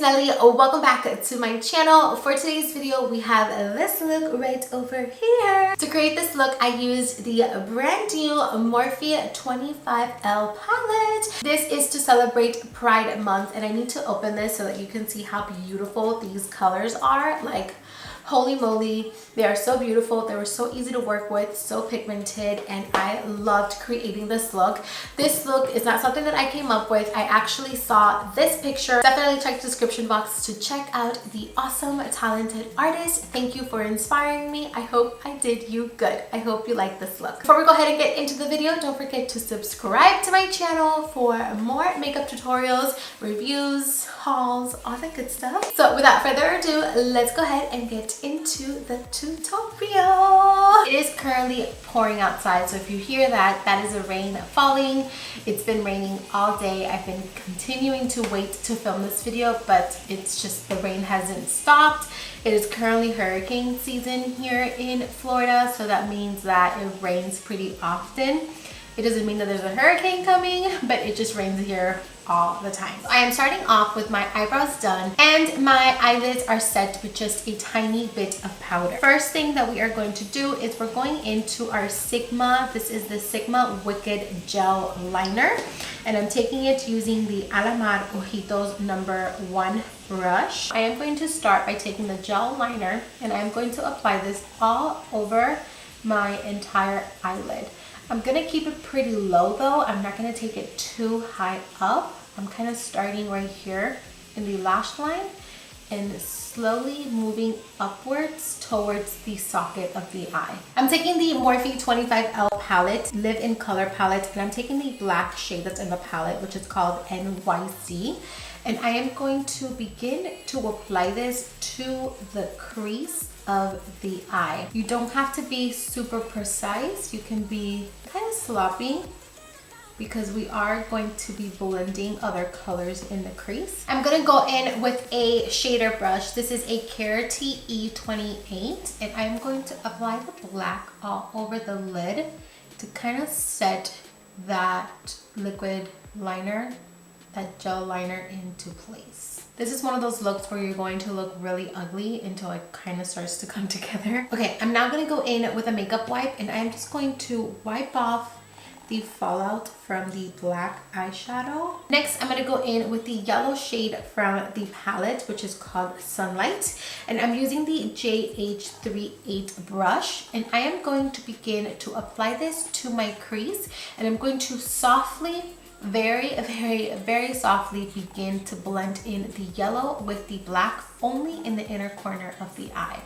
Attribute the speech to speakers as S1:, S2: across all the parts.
S1: Nelly. Welcome back to my channel. For today's video, we have this look right over here. To create this look, I used the brand new Morphe 25L palette. This is to celebrate Pride Month, and I need to open this so that you can see how beautiful these colors are. Like, holy moly, they are so beautiful. They were so easy to work with, so pigmented, and I loved creating this look. This look is not something that I came up with. I actually saw this picture. Definitely check the description box to check out the awesome, talented artist. Thank you for inspiring me. I hope I did you good. I hope you like this look. Before we go ahead and get into the video, don't forget to subscribe to my channel for more makeup tutorials, reviews, hauls, all that good stuff. So without further ado, let's go ahead and get into the tutorial. It is currently pouring outside, so if you hear that, that is a rain falling. It's been raining all day. I've been continuing to wait to film this video, but it's just the rain hasn't stopped. It is currently hurricane season here in Florida, so that means that it rains pretty often. It doesn't mean that there's a hurricane coming, but it just rains here all the time. I am starting off with my eyebrows done, and my eyelids are set with just a tiny bit of powder. First thing that we are going to do is we're going into our Sigma. This is the Sigma Wicked Gel Liner, and I'm taking it using the Alamar Ojitos #1 brush. I am going to start by taking the gel liner, and I'm going to apply this all over my entire eyelid. I'm gonna keep it pretty low though. I'm not gonna take it too high up. I'm kind of starting right here in the lash line and slowly moving upwards towards the socket of the eye. I'm taking the Morphe 25L palette, Live in Color palette, and I'm taking the black shade that's in the palette, which is called NYC. And I am going to begin to apply this to the crease of the eye. You don't have to be super precise. You can be kind of sloppy because we are going to be blending other colors in the crease. I'm gonna go in with a shader brush. This is a Clarity E28, and I'm going to apply the black all over the lid to kind of set that liquid liner, that gel liner into place. This is one of those looks where you're going to look really ugly until it kind of starts to come together. Okay, I'm now going to go in with a makeup wipe, and I'm just going to wipe off the fallout from the black eyeshadow. Next, I'm going to go in with the yellow shade from the palette, which is called Sunlight, and I'm using the JH38 brush, and I am going to begin to apply this to my crease, and I'm going to softly, very softly begin to blend in the yellow with the black only in the inner corner of the eye.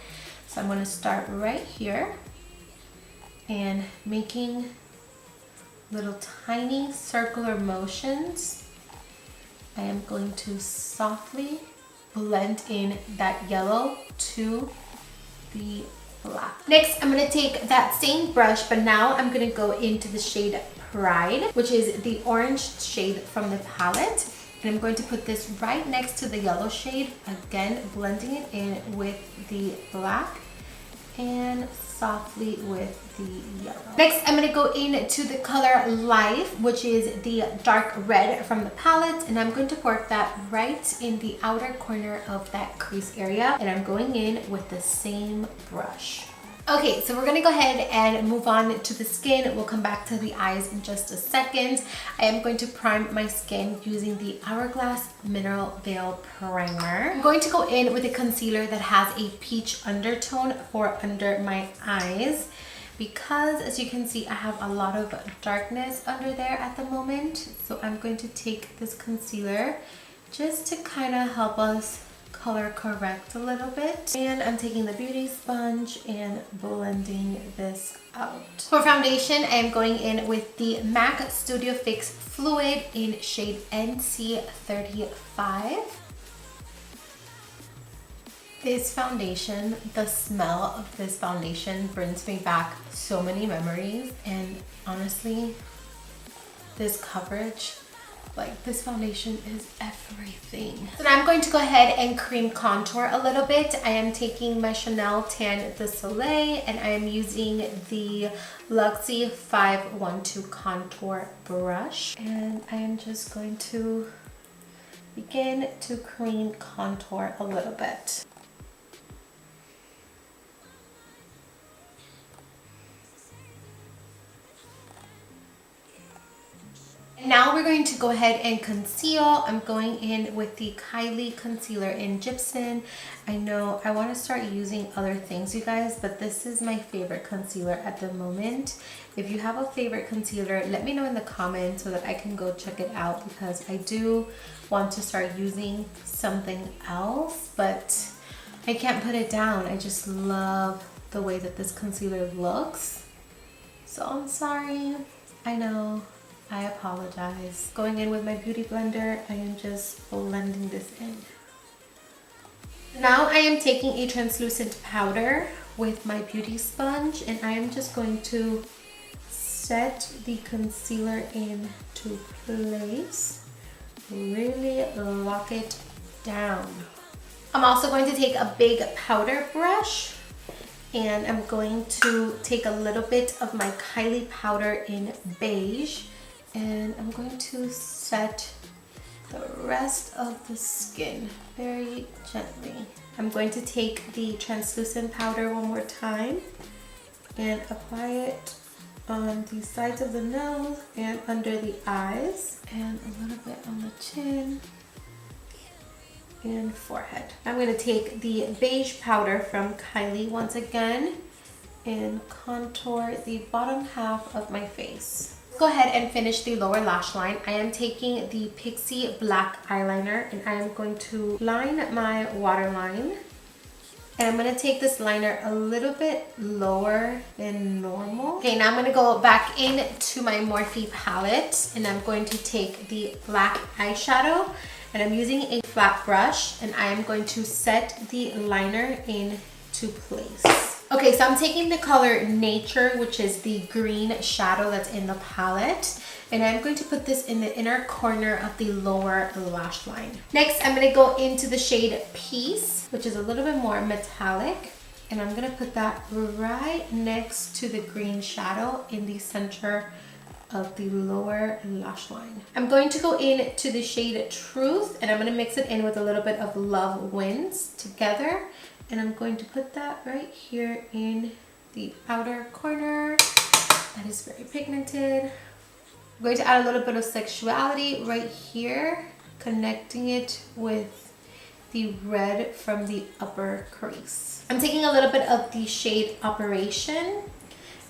S1: So I'm going to start right here and making little tiny circular motions. I am going to softly blend in that yellow to the black. Next, I'm going to take that same brush, but now I'm going to go into the shade Pride, which is the orange shade from the palette, and I'm going to put this right next to the yellow shade, again blending it in with the black and softly with the yellow. Next, I'm going to go into the color Life, which is the dark red from the palette, and I'm going to work that right in the outer corner of that crease area, and I'm going in with the same brush. Okay, so we're gonna go ahead and move on to the skin. We'll come back to the eyes in just a second. I am going to prime my skin using the Hourglass Mineral Veil Primer. I'm going to go in with a concealer that has a peach undertone for under my eyes, because as you can see, I have a lot of darkness under there at the moment. So I'm going to take this concealer just to kind of help us color correct a little bit, and I'm taking the beauty sponge and blending this out. For foundation, I am going in with the MAC Studio Fix Fluid in shade NC35. This foundation, the smell of this foundation brings me back so many memories, and honestly, this coverage, like, this foundation is everything. So now I'm going to go ahead and cream contour a little bit. I am taking my Chanel Tan de Soleil, and I am using the Luxie 512 contour brush, and I am just going to begin to cream contour a little bit. Now we're going to go ahead and conceal. I'm going in with the Kylie concealer in Gypsum. I know I want to start using other things, you guys, but this is my favorite concealer at the moment. If you have a favorite concealer, let me know in the comments so that I can go check it out, because I do want to start using something else, but I can't put it down. I just love the way that this concealer looks. So I'm sorry. I know. I apologize. Going in with my beauty blender, I am just blending this in. Now I am taking a translucent powder with my beauty sponge, and I am just going to set the concealer into place. Really lock it down. I'm also going to take a big powder brush, and I'm going to take a little bit of my Kylie powder in beige, and I'm going to set the rest of the skin very gently. I'm going to take the translucent powder one more time and apply it on the sides of the nose and under the eyes, and a little bit on the chin and forehead. I'm going to take the beige powder from Kylie once again and contour the bottom half of my face. Go ahead and finish the lower lash line. I am taking the Pixie black eyeliner, and I am going to line my waterline. And I'm going to take this liner a little bit lower than normal. Okay, now I'm going to go back into my Morphe palette, and I'm going to take the black eyeshadow, and I'm using a flat brush, and I am going to set the liner into place. Okay, so I'm taking the color Nature, which is the green shadow that's in the palette, and I'm going to put this in the inner corner of the lower lash line. Next, I'm going to go into the shade Peace, which is a little bit more metallic, and I'm going to put that right next to the green shadow in the center of the lower lash line. I'm going to go into the shade Truth, and I'm going to mix it in with a little bit of Love Wins together. And I'm going to put that right here in the outer corner. That is very pigmented. I'm going to add a little bit of Sexuality right here, connecting it with the red from the upper crease. I'm taking a little bit of the shade Operation,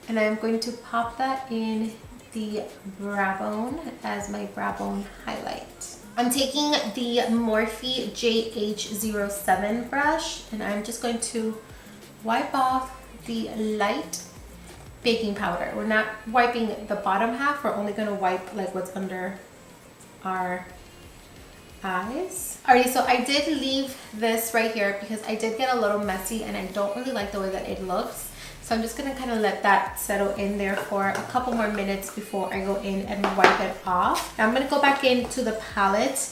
S1: and I'm going to pop that in the brow bone as my brow bone highlight. I'm taking the Morphe JH07 brush, and I'm just going to wipe off the light baking powder. We're not wiping the bottom half, we're only going to wipe like what's under our eyes. Alrighty, so I did leave this right here because I did get a little messy and I don't really like the way that it looks. So I'm just going to kind of let that settle in there for a couple more minutes before I go in and wipe it off. Now I'm going to go back into the palette,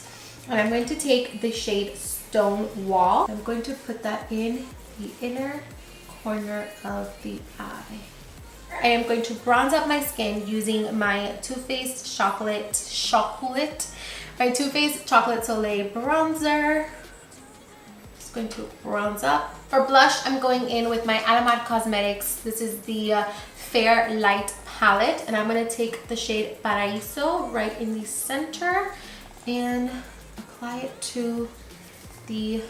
S1: and I'm going to take the shade Stonewall. I'm going to put that in the inner corner of the eye. I am going to bronze up my skin using my Too Faced Chocolate Soleil bronzer. Just going to bronze up. For blush, I'm going in with my Alamad Cosmetics. This is the Fair Light palette, and I'm going to take the shade Paraíso right in the center and apply it to the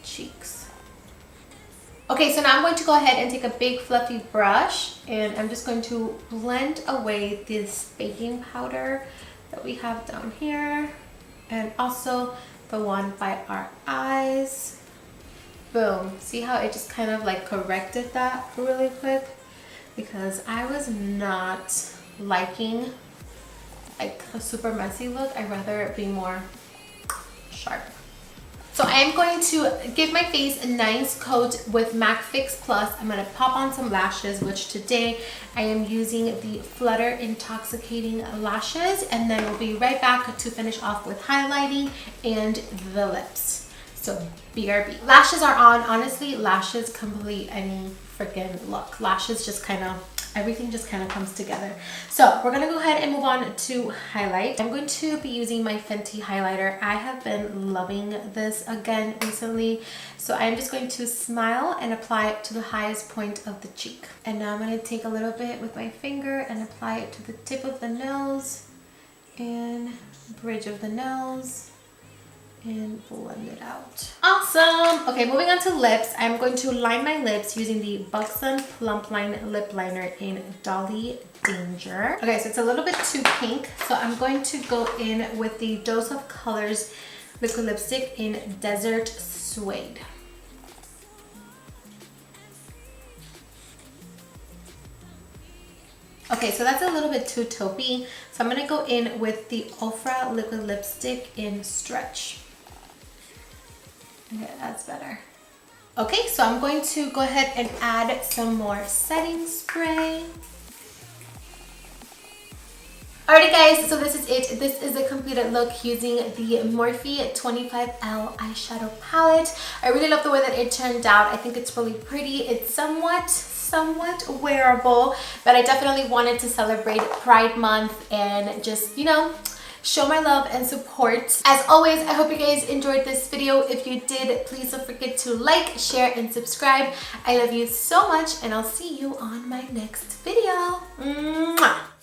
S1: cheeks. Okay, so now I'm going to go ahead and take a big fluffy brush, and I'm just going to blend away this baking powder that we have down here, and also the one by our eyes. Boom. See how it just kind of like corrected that really quick? Because I was not liking like a super messy look. I'd rather it be more sharp. So I am going to give my face a nice coat with MAC Fix Plus. I'm going to pop on some lashes, which today I am using the Flutter Intoxicating Lashes, and then we'll be right back to finish off with highlighting and the lips. So BRB. Lashes are on. Honestly, lashes complete any freaking look. Lashes just kind of, everything just kind of comes together. So we're gonna go ahead and move on to highlight. I'm going to be using my Fenty highlighter. I have been loving this again recently. So I'm just going to smile and apply it to the highest point of the cheek. And now I'm gonna take a little bit with my finger and apply it to the tip of the nose and bridge of the nose and blend it out. Awesome. Okay, moving on to lips. I'm going to line my lips using the Busson Plump Line Lip Liner in Dolly Danger. Okay, so it's a little bit too pink, so I'm going to go in with the Dose of Colors liquid lipstick in Desert Suede. Okay, so that's a little bit too taupey, so I'm gonna go in with the Ofra liquid lipstick in Stretch. Okay, that's better. Okay, so I'm going to go ahead and add some more setting spray. Alrighty guys, so this is it. This is a completed look using the Morphe 25L eyeshadow palette. I really love the way that it turned out. I think it's really pretty. It's somewhat wearable, but I definitely wanted to celebrate Pride Month and just, you know, show my love and support. As always, I hope you guys enjoyed this video. If you did, please don't forget to like, share, and subscribe. I love you so much, and I'll see you on my next video. Mwah!